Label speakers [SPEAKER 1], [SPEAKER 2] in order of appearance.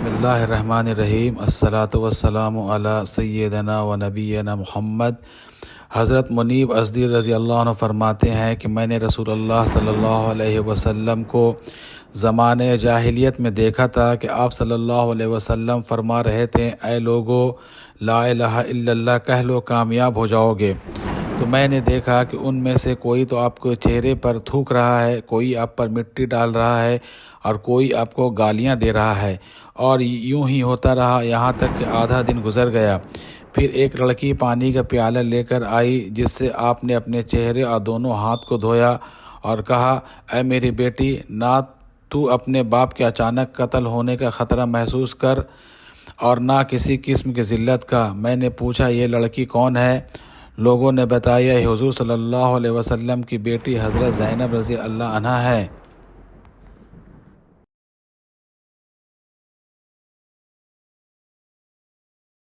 [SPEAKER 1] اللہ الرحمن الرحیم۔ الصلاۃ والسلام علی سیدنا و نبینا محمد۔ حضرت منیب ازدی رضی اللہ عنہ فرماتے ہیں کہ میں نے رسول اللہ صلی اللہ علیہ وسلم کو زمانے جاہلیت میں دیکھا تھا کہ آپ صلی اللہ علیہ وسلم فرما رہے تھے، اے لوگو لا الہ الا اللہ کہہ لو کامیاب ہو جاؤ گے۔ تو میں نے دیکھا کہ ان میں سے کوئی تو آپ کو چہرے پر تھوک رہا ہے، کوئی آپ پر مٹی ڈال رہا ہے اور کوئی آپ کو گالیاں دے رہا ہے، اور یوں ہی ہوتا رہا یہاں تک کہ آدھا دن گزر گیا۔ پھر ایک لڑکی پانی کا پیالہ لے کر آئی، جس سے آپ نے اپنے چہرے اور دونوں ہاتھ کو دھویا اور کہا، اے میری بیٹی، نہ تو اپنے باپ کے اچانک قتل ہونے کا خطرہ محسوس کر اور نہ کسی قسم کی ذلت کا۔ میں نے پوچھا، یہ لڑکی کون ہے؟ لوگوں نے بتایا، یہ حضور صلی اللہ علیہ وسلم کی بیٹی حضرت زینب رضی اللہ عنہا ہے۔